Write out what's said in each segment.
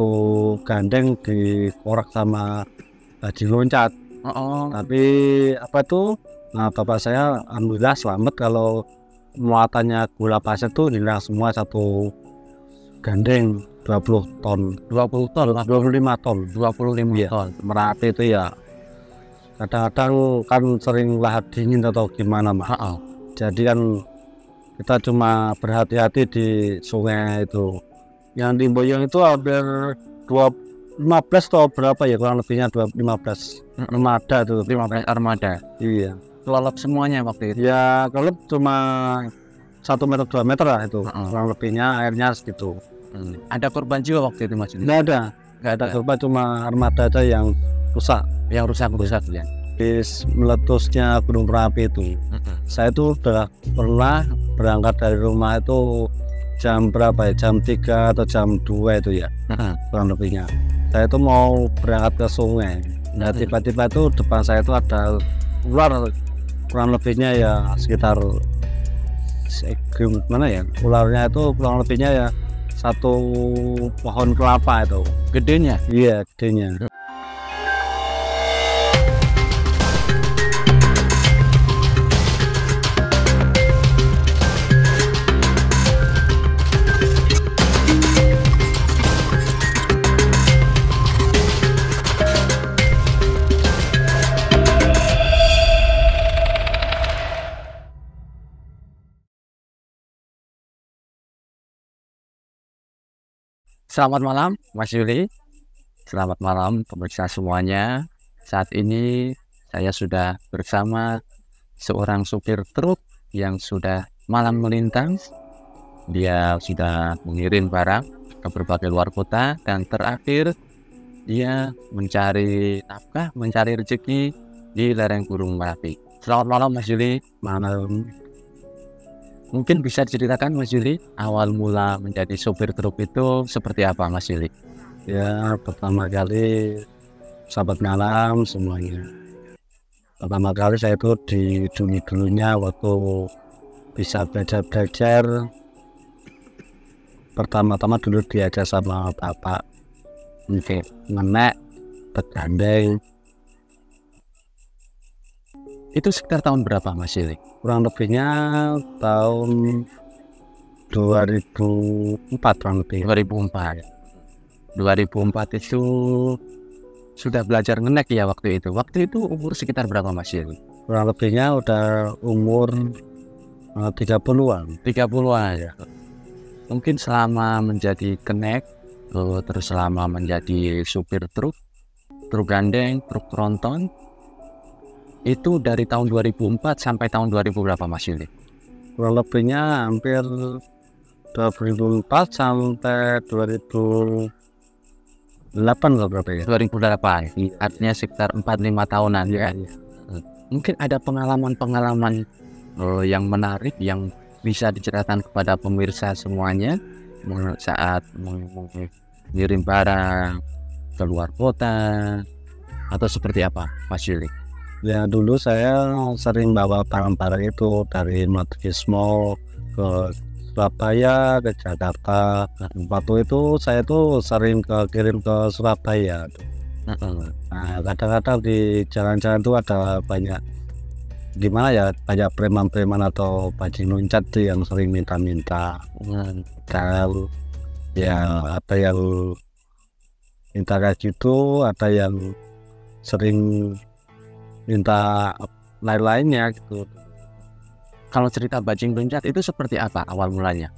satu gandeng dikorek sama bajing loncat. Tapi apa itu? Nah, bapak saya alhamdulillah selamat. Kalau muatannya gula pasir tuh hilang semua satu gandeng 20 ton. 25 ton. Iya. Merapi itu ya. Kadang-kadang kan sering lahar dingin atau gimana, Mas. Jadi kan kita cuma berhati-hati di sungai itu. Yang di Boyong itu hampir 15 atau berapa ya, kurang lebihnya 15 armada tuh. 15 armada. Iya. Kelelep semuanya waktu itu. Ya kelelep cuma 1 meter 2 meter lah itu. Kurang lebihnya airnya segitu. Ada korban jiwa waktu itu, Mas? Nggak ada korban, cuma armada aja yang rusak. Yang rusak ya. Habis meletusnya Gunung Merapi itu, saya tuh udah pernah berangkat dari rumah itu jam berapa ya, jam 3 atau jam 2 itu ya, kurang lebihnya. Saya itu mau berangkat ke sungai. Nah tiba-tiba itu depan saya itu ada ular, kurang lebihnya ya sekitar mana ya, ularnya itu kurang lebihnya ya satu pohon kelapa itu. Gedenya? Iya, gedenya. Selamat malam Mas Yuli. Selamat malam pemirsa semuanya. Saat ini saya sudah bersama seorang supir truk yang sudah malam melintang. Dia sudah mengirim barang ke berbagai luar kota, dan terakhir dia mencari nafkah, mencari rezeki di lereng Gunung Merapi. Selamat malam Mas Yuli. Malam. Mungkin bisa diceritakan Mas Yuli, awal mula menjadi sopir truk itu seperti apa Mas Yuli? Ya, pertama kali sahabat malam semuanya. Pertama kali saya itu di dulunya waktu bisa belajar. Pertama-tama dulu diajar sama bapak. Ngenek, bergandeng. Itu sekitar tahun berapa Mas Yuli? Kurang lebihnya tahun 2004 kurang lebih. 2004 itu sudah belajar ngenek ya waktu itu. Waktu itu umur sekitar berapa Mas Yuli? Kurang lebihnya udah umur 30-an. 30-an ya. Mungkin selama menjadi kenek, terus selama menjadi supir truk gandeng, truk tronton, itu dari tahun 2004 sampai tahun 2000 berapa Mas Yuli? Kurang lebihnya hampir 2004 sampai 2008 atau berapa ya? 2008. Iya. Artinya sekitar 4-5 tahunan ya. Mungkin ada pengalaman-pengalaman yang menarik yang bisa diceritakan kepada pemirsa semuanya saat mengirim barang ke luar kota atau seperti apa Mas Yuli? Ya dulu saya sering bawa barang-barang itu dari Matkismo ke Surabaya, ke Jakarta. Waktu itu saya tuh sering kirim ke Surabaya. Nah kadang-kadang di jalan-jalan tuh ada banyak gimana ya, banyak preman-preman atau bajing loncat tuh yang sering minta-minta. Kalau ya ada yang minta kayak gitu, ada yang sering minta lain-lainnya gitu. Kalau cerita bajing loncat itu seperti apa awal mulanya?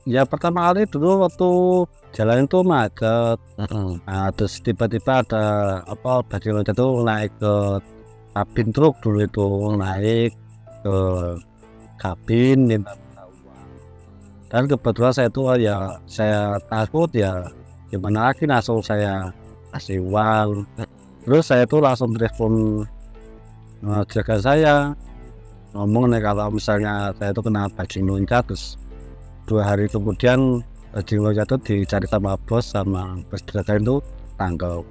Ya pertama kali dulu waktu jalan itu macet. Nah, terus tiba-tiba ada bajing loncat itu naik ke kabin truk dulu, itu naik ke kabin minta uang. Dan kebetulan saya tuh ya saya takut ya gimana lagi, langsung saya kasih uang. Terus saya tuh langsung telepon jaga saya, ngomong nih kalau misalnya saya itu kena bajing loncat, terus 2 hari kemudian bajing loncat itu dicari sama bos, sama bos jaga itu tangkap.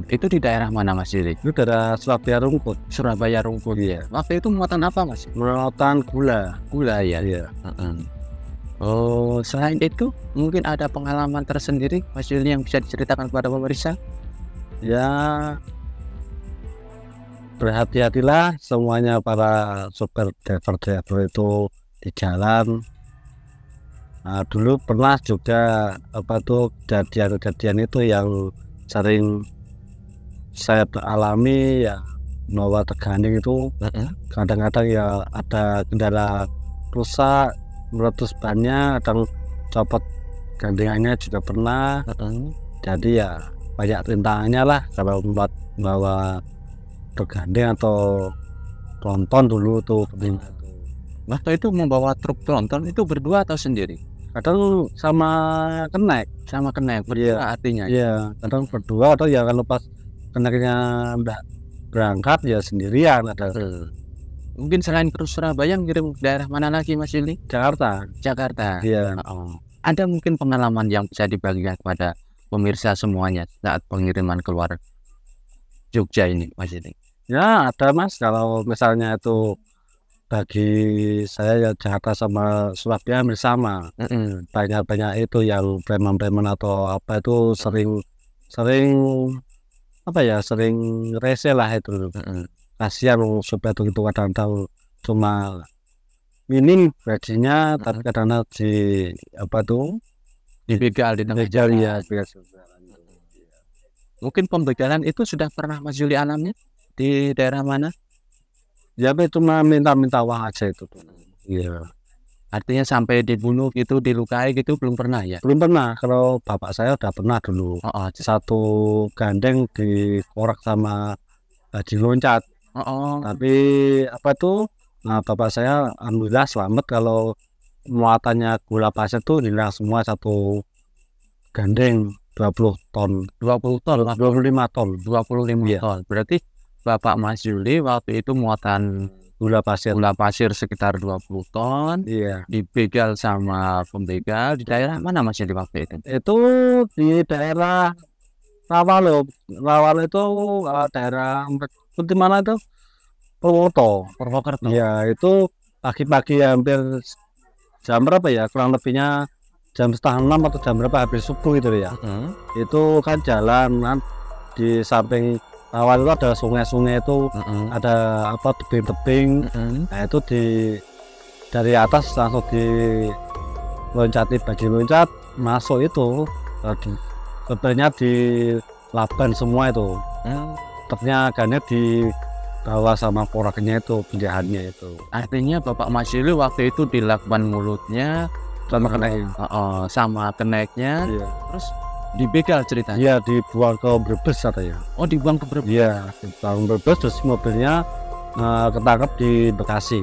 Itu di daerah mana Mas Yuli? Itu daerah Surabaya Rungkut. Surabaya Rungkut. Iya. Waktu itu muatan apa Mas? Muatan gula. Gula ya. Iya. Oh, selain itu mungkin ada pengalaman tersendiri Mas Yuli yang bisa diceritakan kepada pemirsa? Ya, berhati-hatilah semuanya para supir driver itu di jalan. Nah, dulu pernah juga apa tuh kejadian-kejadian itu yang sering saya alami ya, bawa tergandeng itu kadang-kadang ya ada kendala rusak, meletus bannya, kadang copot gandengannya juga pernah. Jadi ya banyak rintangannya lah kalau membuat bawa tergandeng atau tronton dulu tuh. Waktu itu membawa truk tronton itu berdua atau sendiri? Kadang sama kenek, Sama kenek berdua artinya. iya kadang berdua, atau ya kalau pas keneknya udah berangkat ya sendirian ada. Mungkin selain ke Surabaya ngirim daerah mana lagi Mas Yuli? Jakarta. Jakarta. Iya. Oh. Ada mungkin pengalaman yang bisa dibagikan kepada pemirsa semuanya saat pengiriman keluar Jogja ini Mas Yuli? Ya ada Mas, kalau misalnya itu bagi saya ya Jakarta sama Surabaya hampir sama. Banyak itu yang preman-preman atau apa itu sering apa ya, sering rese lah itu. Kasihan supaya itu kadang-kadang cuma minim gajinya, tapi kadang-kadang di apa tuh Dibegal di tengah begal jalan. ya. Mungkin pembegalan itu sudah pernah Mas Yuli alami di daerah mana? Ya cuma minta-minta uang aja itu. Iya. Artinya sampai dibunuh gitu, dilukai gitu belum pernah ya? Belum pernah. Kalau bapak saya udah pernah dulu. Satu gandeng dikorek sama haji loncat. Tapi apa tuh? Nah, bapak saya alhamdulillah selamat. Kalau muatannya gula pasir tuh hilang semua, satu gandeng 20 ton. 20 ton, 25 ton. 25 ton. Berarti Bapak Mas Yuli waktu itu muatan gula pasir sekitar 20 ton. Iya. Dibegal sama pembegal di daerah mana Mas Yuli waktu itu? Itu di daerah Rawalo. Rawalo itu daerah di mana itu? Purwokerto. Iya, itu pagi-pagi hampir jam berapa ya? Kurang lebihnya jam 5:30 atau jam berapa, habis subuh itu ya. Itu kan jalan kan di samping awal itu ada sungai-sungai itu, ada apa tebing-tebing. Nah itu dari atas langsung diloncati bagi loncat masuk itu. Sebenarnya di laban semua itu. Ternyata di bawah sama koraknya itu, penjahatnya itu. Artinya Bapak Mas Yuli waktu itu dilakban mulutnya sama keneknya. Sama keneknya. Iya. Terus dibegal ceritanya. Iya, dibuang ke Brebes katanya. Oh, dibuang ke Brebes. Iya, dibuang ke Brebes, terus mobilnya ketangkap di Bekasi.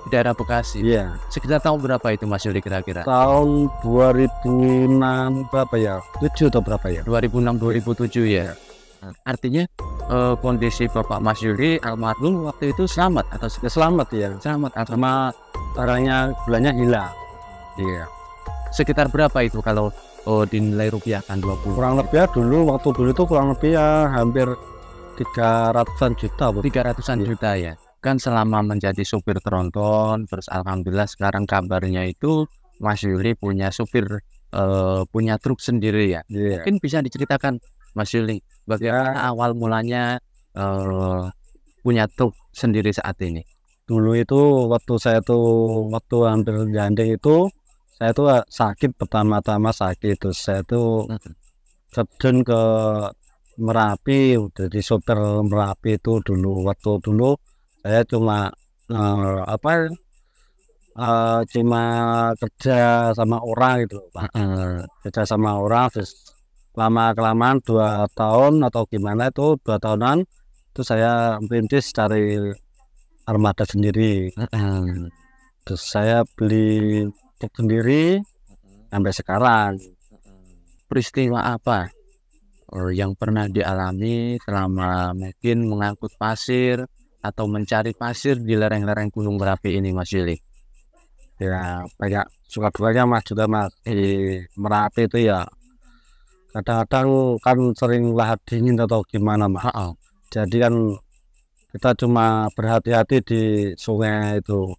Di daerah Bekasi. Iya. Sekitar tahun berapa itu Mas Yuli kira-kira? Tahun 2006 berapa ya? 7 atau berapa ya? 2006 2007 ya. Artinya kondisi Bapak Mas Yuli almarhum waktu itu selamat atau selamat ya? Selamat, sama barangnya bulannya hilang. Iya. Sekitar berapa itu kalau dinilai rupiah kan 20? Kurang lebih dulu, waktu dulu itu kurang lebih ya hampir 300-an juta. 300-an juta ya. Kan selama menjadi supir tronton, terus alhamdulillah sekarang kabarnya itu Mas Yuli punya punya truk sendiri ya. Mungkin bisa diceritakan Mas Yuli bagaimana awal mulanya punya truk sendiri saat ini? Dulu itu waktu hampir gandeng itu, saya tuh sakit, pertama-tama sakit, terus saya tuh terjun ke Merapi, jadi sopir Merapi itu dulu. Waktu dulu saya cuma cuma kerja sama orang gitu Pak. Kerja sama orang, terus lama-kelamaan 2 tahun atau gimana itu, 2 tahunan itu saya merintis cari armada sendiri. Terus saya beli truk sendiri sampai sekarang. Peristiwa apa yang pernah dialami selama mungkin mengangkut pasir atau mencari pasir di lereng-lereng Gunung Merapi ini Mas Yuli? Ya banyak suka dukanya Mas, juga Mas. Di Merapi itu ya kadang-kadang kan sering lahar dingin atau gimana Mas. Jadi kan kita cuma berhati-hati di sungai itu.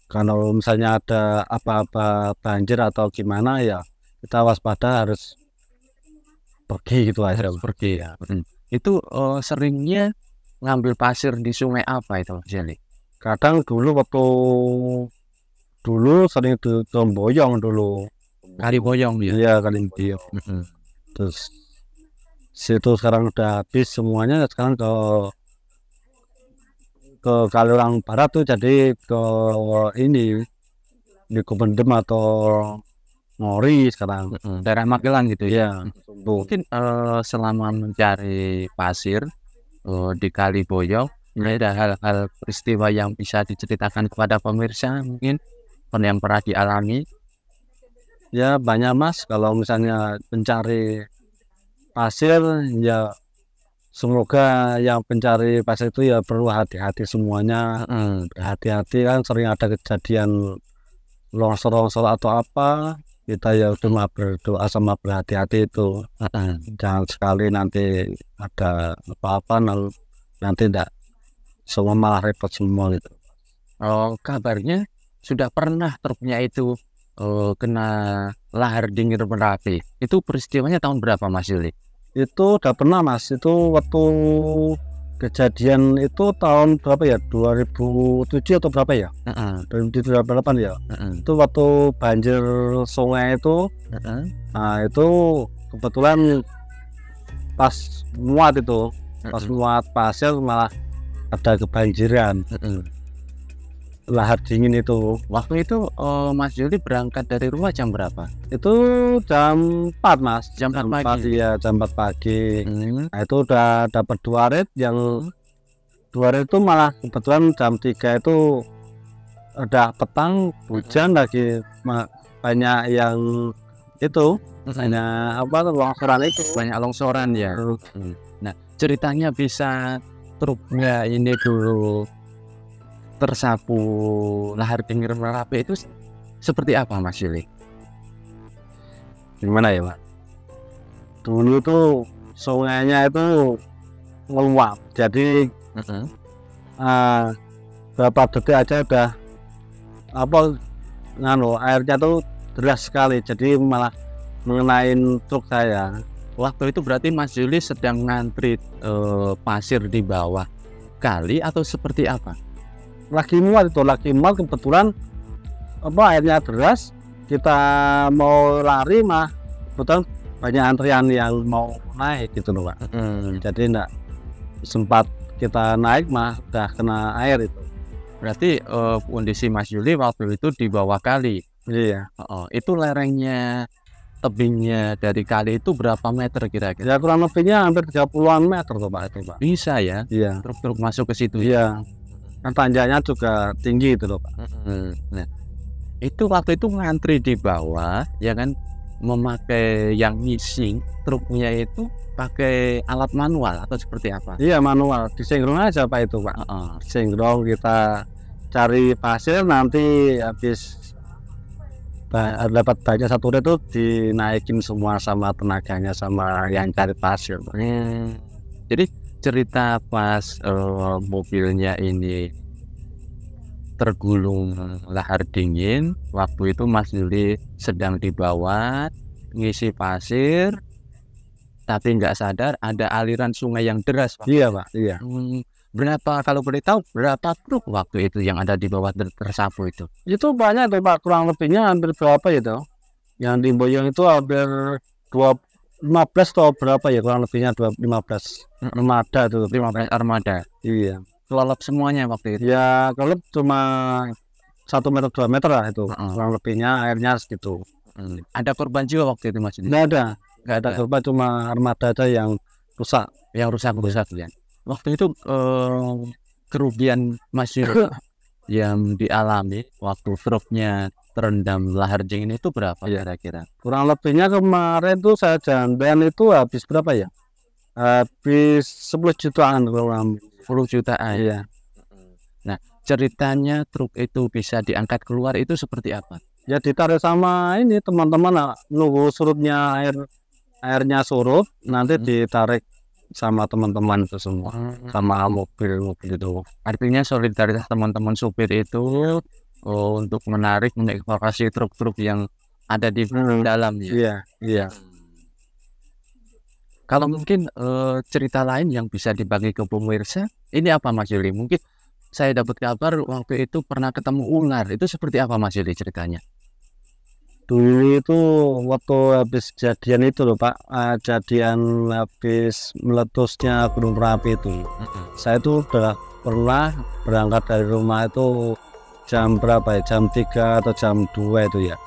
Kalau misalnya ada apa-apa banjir atau gimana ya kita waspada, harus pergi gitu aja. Harus pergi ya. Itu seringnya ngambil pasir di sungai apa itu Mas Yuli? Kadang dulu sering di Tomboyong dulu. Kali Boyong ya. Iya, Kalimboyong. Terus situ sekarang udah habis semuanya, sekarang ke Kaliurang Barat tuh, jadi ke ini di Kupendem atau Ngori sekarang. Daerah Magelang gitu ya. Iya. Mungkin selama mencari pasir di Kali Boyong, ini ada hal-hal peristiwa yang bisa diceritakan kepada pemirsa mungkin yang pernah dialami. Ya banyak Mas, kalau misalnya pencari pasir ya semoga yang pencari pasir itu ya perlu hati-hati semuanya. Berhati-hati, kan sering ada kejadian longsor-longsor atau apa, kita ya cuma berdoa sama berhati-hati itu. Jangan sekali nanti ada apa-apa nanti enggak semua malah repot semua gitu. Oh, kabarnya sudah pernah truknya itu kena lahar dingin Merapi. Itu peristiwanya tahun berapa Mas Yuli? Itu udah pernah Mas, itu waktu kejadian itu tahun berapa ya, 2007 atau berapa ya, 2008 ya. Itu waktu banjir sungai itu. Nah itu kebetulan pas muat itu, pas muat pasir malah ada kebanjiran. Lahar dingin itu. Waktu itu Mas Yuli berangkat dari rumah jam berapa? Itu jam 4 Mas. Jam 4 pagi. Ya, jam 4 pagi. Nah itu udah dapat 2 rit, yang 2 rit itu malah kebetulan jam 3 itu udah petang, hujan lagi, banyak yang itu, banyak apa longsoran itu. Banyak longsoran ya. Nah ceritanya bisa truknya ini dulu tersapu lahar dingin Merapi itu seperti apa Mas Yuli? Gimana ya Pak? Dulu tuh sungainya itu meluap, jadi berapa detik aja udah airnya tuh deras sekali, jadi malah mengenain truk saya. Waktu itu berarti Mas Yuli sedang ngantri pasir di bawah kali atau seperti apa? Lagi muat kebetulan airnya deras, kita mau lari mah kebetulan banyak antrian yang mau naik gitu loh Pak. Jadi enggak sempat kita naik mah udah kena air itu. Berarti kondisi Mas Yuli waktu itu di bawah kali. Iya. Itu lerengnya, tebingnya dari kali itu berapa meter kira-kira? Ya kurang lebihnya hampir 30-an meter tuh Pak itu Pak. Bisa ya? Iya. Truk-truk masuk ke situ. Iya. Kan tanjanya juga tinggi itu loh Pak. Nah itu waktu itu ngantri di bawah ya kan, memakai yang ngising truknya itu pakai alat manual atau seperti apa? Iya manual, disenggol aja Pak itu Pak. Disenggol, kita cari pasir, nanti habis dapat banyak satu rit itu dinaikin semua sama tenaganya sama yang cari pasir. Jadi cerita pas mobilnya ini tergulung lahar dingin, waktu itu Mas Yuli sedang di bawah ngisi pasir, tapi nggak sadar ada aliran sungai yang deras Pak. Iya Pak, iya. Berapa, kalau boleh tahu berapa truk waktu itu yang ada di bawah tersapu itu? Itu banyak tuh Pak, kurang lebihnya hampir berapa ya tuh? Yang di Boyong itu hampir 15 atau berapa ya, kurang lebihnya 15 armada tuh. 15 armada. Iya. Kelelep semuanya waktu itu. Ya kelelep cuma 1 meter 2 meter lah itu. Kurang lebihnya airnya segitu. Ada korban jiwa waktu itu Mas? Nggak ada korban, cuma armada aja yang rusak. Yang rusak ya. Waktu itu kerugian Mas Yuli yang dialami waktu truknya terendam lahar dingin itu berapa kira-kira? Kurang lebihnya kemarin tuh saya jamban itu habis berapa ya? Habis 10 jutaan kurang. 10 jutaan. Iya. Nah ceritanya truk itu bisa diangkat keluar itu seperti apa? Ya ditarik sama ini teman-teman, nunggu surutnya airnya surut, nanti ditarik sama teman-teman itu semua, sama mobil itu. Artinya solidaritas teman-teman supir itu untuk menarik, mengevakuasi truk-truk yang ada di dalam ya. Iya, iya. Kalau mungkin cerita lain yang bisa dibagi ke pemirsa, ini apa Mas Yuli? Mungkin saya dapat kabar waktu itu pernah ketemu ular. Itu seperti apa Mas Yuli ceritanya? Dulu itu waktu habis kejadian itu loh Pak, kejadian habis meletusnya Gunung Merapi itu. Saya tuh udah pernah berangkat dari rumah itu jam berapa ya? Jam 3 atau jam 2 itu ya,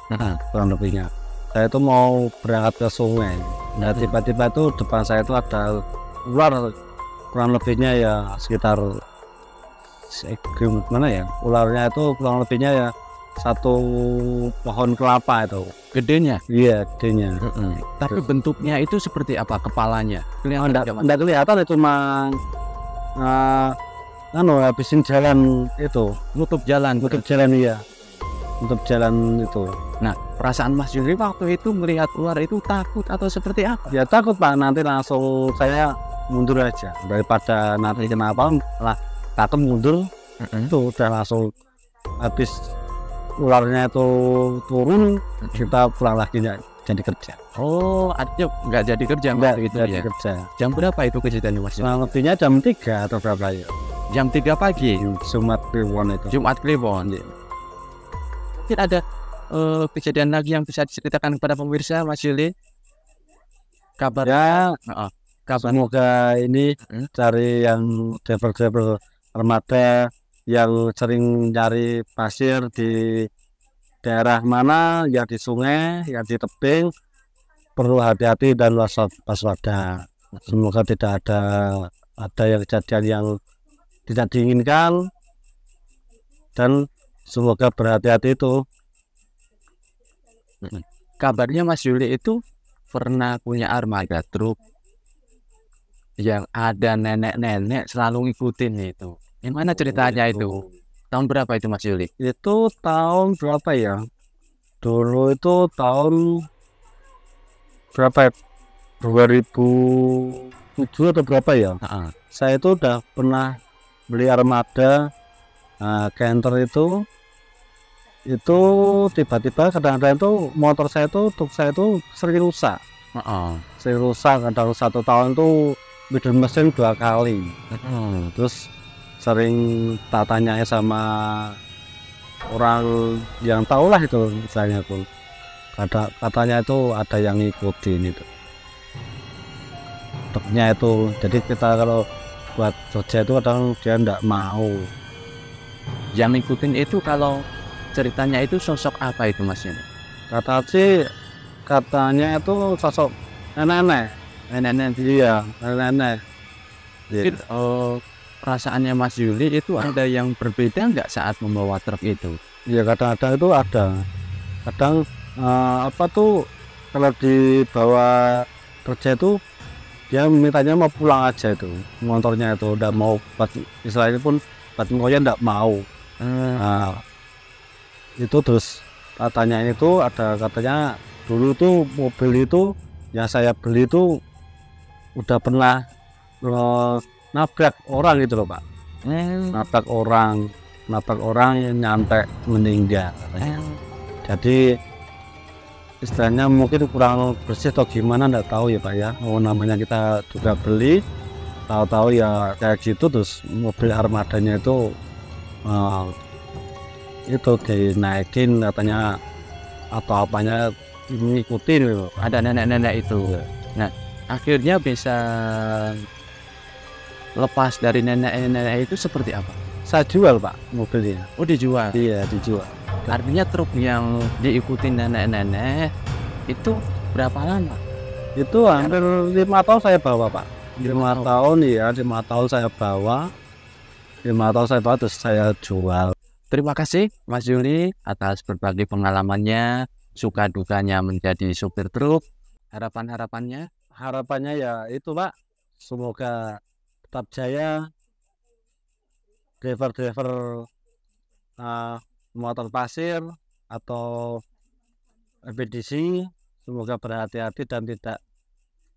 kurang lebihnya. Saya itu mau berangkat ke sungai. Nah tiba-tiba itu depan saya itu ada ular, kurang lebihnya ya sekitar mana ya, ularnya itu kurang lebihnya ya satu pohon kelapa itu. Gedenya? Iya, gedenya. Tapi bentuknya itu seperti apa? Kepalanya? Enggak kelihatan, itu cuma habisin jalan itu, Nutup jalan. iya, nutup jalan itu. Nah, perasaan Mas Yuli waktu itu melihat ular itu takut atau seperti apa? Ya takut Pak, nanti langsung saya mundur aja daripada nanti kenapa lah, takut mundur. Itu udah langsung, habis ularnya itu turun kita pulang lagi, jadi kerja. Oh, artinya nggak jadi kerja waktu itu ya? Kerja. Jam berapa itu kejadiannya Mas Yuli? Nah, lebihnya jam 3 atau berapa ya? Jam 3 pagi? Jumat Kliwon itu. Jumat Kliwon. Mungkin ada kejadian lagi yang bisa diceritakan kepada pemirsa Mas Yuli? Kabar Ya, kabar. semoga ini cari yang driver-driver armada yang sering cari pasir di daerah mana, yang di sungai, yang di tebing, perlu hati-hati dan waspada. Semoga tidak ada yang kejadian yang tidak diinginkan, dan semoga berhati-hati itu. Kabarnya Mas Yuli itu pernah punya armada truk yang ada nenek-nenek selalu ngikutin itu. Gimana ceritanya itu? Tahun berapa itu Mas Yuli? Itu tahun berapa ya? Dulu itu tahun berapa ya? 2007 atau berapa ya? Saya itu udah pernah beli armada, canter itu tiba-tiba kadang-kadang itu motor saya itu, truk saya itu sering rusak. Sering rusak, kadang 1 tahun itu bikin mesin 2 kali. Terus sering tak tanya sama orang yang tahu lah itu, misalnya tuh katanya itu ada yang ngikutin itu truknya itu. Jadi kita kalau buat kerja itu kadang dia enggak mau. Yang ngikutin itu kalau ceritanya itu sosok apa itu Mas Yuli? Katanya itu sosok nenek. Iya, nenek. Mungkin perasaannya Mas Yuli itu ada yang berbeda nggak saat membawa truk itu? Ya kadang-kadang itu ada. Kadang kalau dibawa kerja itu dia mintanya mau pulang aja, itu motornya itu udah mau istilahnya pun ngoyen enggak mau. Itu terus katanya itu katanya dulu tuh mobil itu yang saya beli itu udah pernah nabrak orang gitu loh Pak. Nabrak orang yang nyampe meninggal. Jadi istilahnya mungkin kurang bersih atau gimana, enggak tahu ya Pak ya. Namanya kita juga beli, tahu-tahu ya kayak gitu, terus mobil armadanya itu dinaikin katanya atau apanya, ngikutin gitu. Ada nenek-nenek itu. Nah, akhirnya bisa lepas dari nenek-nenek itu seperti apa? Saya jual Pak mobilnya. Oh, dijual? Iya, dijual. Artinya truk yang diikuti nenek-nenek itu berapa lama? Itu hampir 5 tahun saya bawa Pak. 5 tahun ya, 5 tahun saya bawa. 5 tahun saya bawa terus saya jual. Terima kasih Mas Yuli atas berbagi pengalamannya, suka dukanya menjadi supir truk. Harapannya ya itu Pak, semoga tetap jaya driver motor pasir atau ekspedisi, semoga berhati-hati dan tidak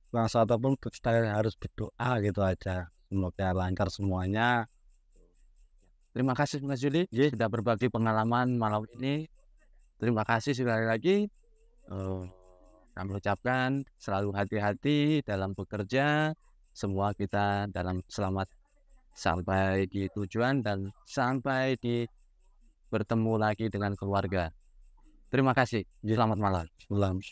bangsa ataupun kita harus berdoa gitu aja, semoga lancar semuanya. Terima kasih Mas Yuli sudah berbagi pengalaman malam ini. Terima kasih sekali lagi. Kami ucapkan selalu hati-hati dalam bekerja. Semua kita dalam selamat sampai di tujuan dan sampai di bertemu lagi dengan keluarga. Terima kasih. Selamat malam. Malam.